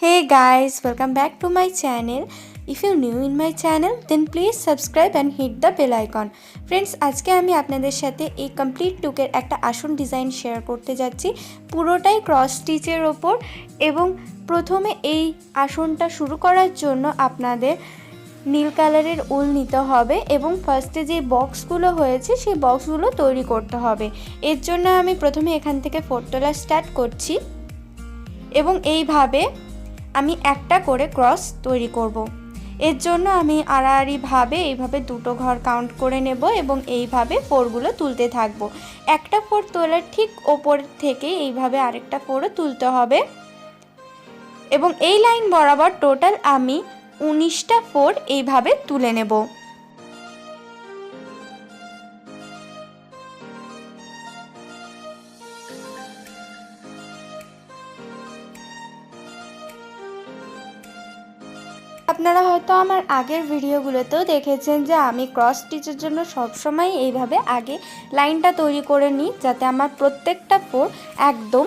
Hey guys, welcome back to my channel. If you're new in my channel, then please subscribe and hit the bell icon. Friends, আজকে আমি আপনাদের সাথে এই complete লুকের একটা আসন ডিজাইন শেয়ার করতে যাচ্ছি, পুরোটাই ক্রস স্টিচের ওপর। এবং প্রথমে এই আসনটা শুরু করার জন্য আপনাদের নীল কালারের উল নিতে হবে এবং ফার্স্টে যে বক্সগুলো হয়েছে সেই বক্সগুলো তৈরি করতে হবে। এর জন্য আমি প্রথমে এখান থেকে 4 তোলা স্টার্ট করছি এবং এইভাবে আমি একটা করে ক্রস তৈরি করব। এর জন্য আমি আড়াআড়িভাবে এইভাবে দুটো ঘর কাউন্ট করে নেব এবং এইভাবে ফোরগুলো তুলতে থাকব। একটা ফোর তোলার ঠিক ওপর থেকে এইভাবে আরেকটা ফোরও তুলতে হবে এবং এই লাইন বরাবর টোটাল আমি 19টা ফোর এইভাবে তুলে নেব। আপনারা হয়তো আমার আগের ভিডিওগুলোতেও দেখেছেন যে আমি ক্রস স্টিচের জন্য সবসময় এইভাবে আগে লাইনটা তৈরি করে নিই, যাতে আমার প্রত্যেকটা ফোর একদম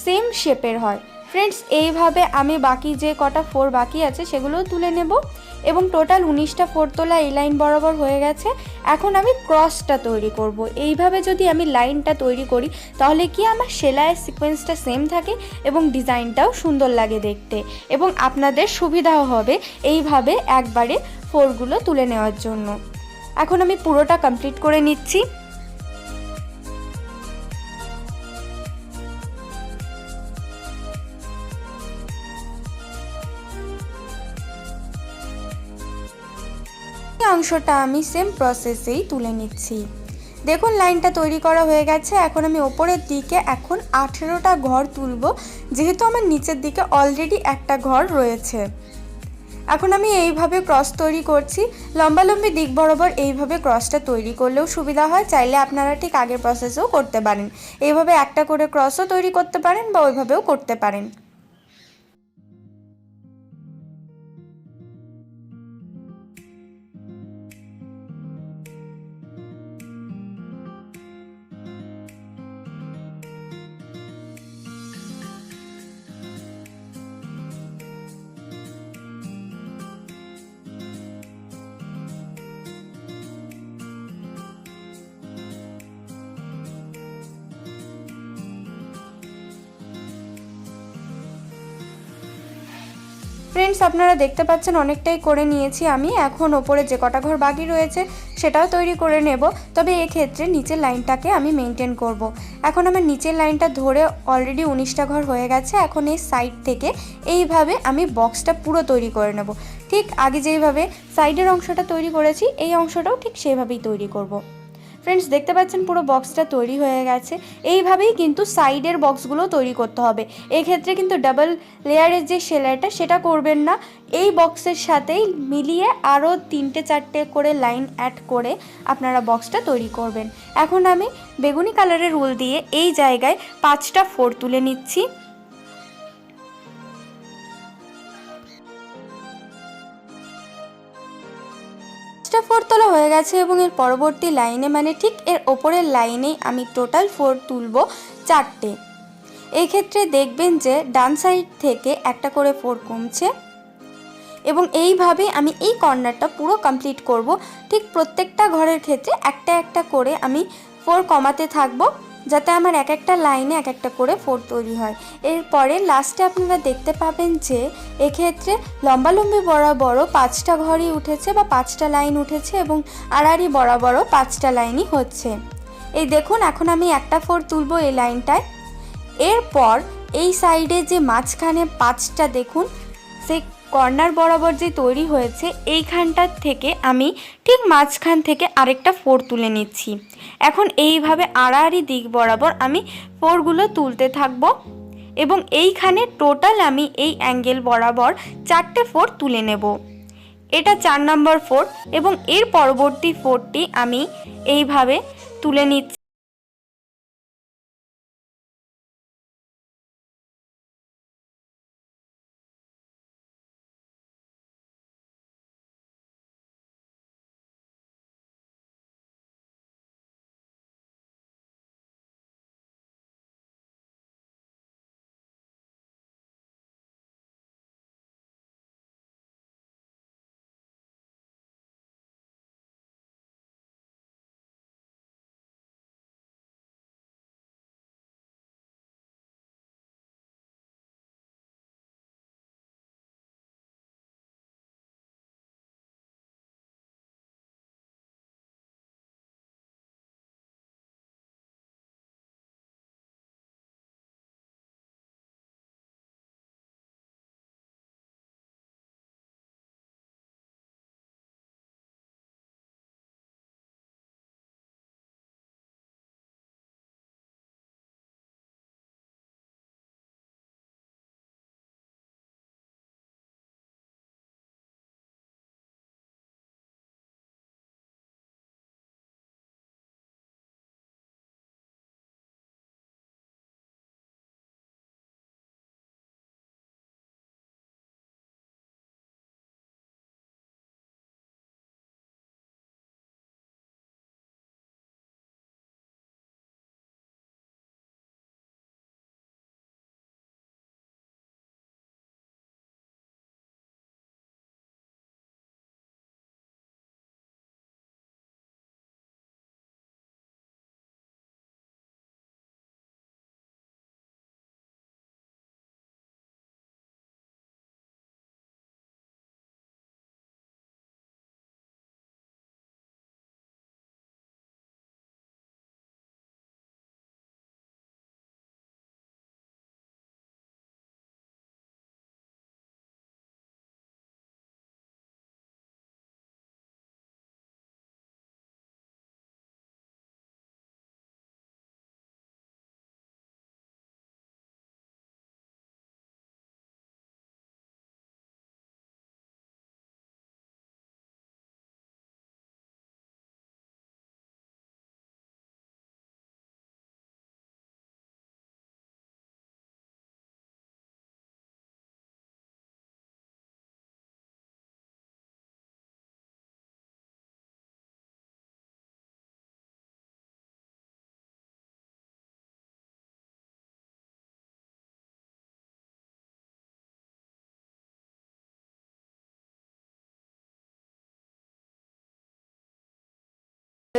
সেম শেপের হয়। ফ্রেন্ডস, এইভাবে আমি বাকি যে কটা ফোর বাকি আছে সেগুলোও তুলে নেব এবং টোটাল 19টা ফোর তোলা এই লাইন বরাবর হয়ে গেছে। এখন আমি ক্রসটা তৈরি করব। এইভাবে যদি আমি লাইনটা তৈরি করি তাহলে কি আমার সেলাইয়ের সিকোয়েন্সটা সেম থাকে এবং ডিজাইনটাও সুন্দর লাগে দেখতে এবং আপনাদের সুবিধাও হবে এইভাবে একবারে ফোরগুলো তুলে নেওয়ার জন্য। এখন আমি পুরোটা কমপ্লিট করে নিচ্ছি। অংশটা আমি সেম প্রসেসেই তুলে নিচ্ছি। দেখুন, লাইনটা তৈরি করা হয়ে গেছে। এখন আমি ওপরের দিকে 18টা ঘর তুলব, যেহেতু আমার নিচের দিকে অলরেডি একটা ঘর রয়েছে। এখন আমি এইভাবে ক্রস তৈরি করছি। লম্বালম্বি দিক বরাবর এইভাবে ক্রসটা তৈরি করলেও সুবিধা হয়, চাইলে আপনারা ঠিক আগের প্রসেসেও করতে পারেন। এইভাবে একটা করে ক্রসও তৈরি করতে পারেন বা ওইভাবেও করতে পারেন। ফ্রেন্ডস, আপনারা দেখতে পাচ্ছেন অনেকটাই করে নিয়েছি আমি। এখন ওপরে যে কটা ঘর বাকি রয়েছে সেটাও তৈরি করে নেব, তবে এক্ষেত্রে নিচের লাইনটাকে আমি মেনটেন করব। এখন আমার নিচের লাইনটা ধরে অলরেডি 19টা ঘর হয়ে গেছে। এখন এই সাইড থেকে এইভাবে আমি বক্সটা পুরো তৈরি করে নেব। ঠিক আগে যেইভাবে সাইডের অংশটা তৈরি করেছি এই অংশটাও ঠিক সেভাবেই তৈরি করব। ফ্রেন্ডস, দেখতে পাচ্ছেন পুরো বক্সটা তৈরি হয়ে গেছে। এইভাবেই কিন্তু সাইডের বক্সগুলো তৈরি করতে হবে। এক্ষেত্রে কিন্তু ডাবল লেয়ারের যে সেলাইটা সেটা করবেন না। এই বক্সের সাথেই মিলিয়ে আরও 3-4টে করে লাইন অ্যাড করে আপনারা বক্সটা তৈরি করবেন। এখন আমি বেগুনি কালারের উল দিয়ে এই জায়গায় 5টা ফোর তুলে নিচ্ছি। ফোর তোলা হয়ে গেছে এবং এর পরবর্তী লাইনে, মানে ঠিক এর ওপরের লাইনেই আমি টোটাল ফোর তুলব 4টে। এই ক্ষেত্রে দেখবেন যে ডান সাইড থেকে একটা করে ফোর কমছে এবং এইভাবে আমি এই কর্নারটা পুরো কমপ্লিট করব। ঠিক প্রত্যেকটা ঘরের ক্ষেত্রে একটা একটা করে আমি ফোর কমাতে থাকবো, যাতে আমার এক একটা লাইনে এক একটা করে ফোর তৈরি হয়। এরপরে লাস্টে আপনারা দেখতে পাবেন যে এক্ষেত্রে লম্বালম্বি বরাবরও 5টা ঘরই উঠেছে বা 5টা লাইন উঠেছে এবং আড়াআড়ি বরাবরও 5টা লাইনই হচ্ছে। এই দেখুন, এখন আমি একটা ফোর তুলব এই লাইনটায়। এরপর এই সাইডে যে মাঝখানে 5টা দেখুন, সেই কর্নার বরাবর যে তৈরি হয়েছে এইখানটার থেকে আমি ঠিক মাঝখান থেকে আরেকটা ফোর তুলে নিচ্ছি। এখন এইভাবে আড়াআড়ি দিক বরাবর আমি ফোরগুলো তুলতে থাকব এবং এইখানে টোটাল আমি এই অ্যাঙ্গেল বরাবর 4টে ফোর তুলে নেব। এটা 4 নম্বর ফোর এবং এর পরবর্তী ফোরটি আমি এইভাবে তুলে নিচ্ছি।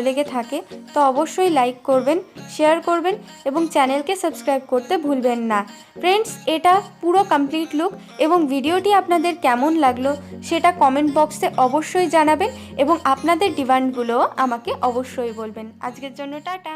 লেগে থাকে তো অবশ্যই লাইক করবেন, শেয়ার করবেন এবং চ্যানেলকে সাবস্ক্রাইব করতে ভুলবেন না। ফ্রেন্ডস, এটা পুরো কমপ্লিট লুক এবং ভিডিওটি আপনাদের কেমন লাগলো সেটা কমেন্ট বক্সে অবশ্যই জানাবেন এবং আপনাদের ডিমান্ডগুলোও আমাকে অবশ্যই বলবেন। আজকের জন্য টাটা।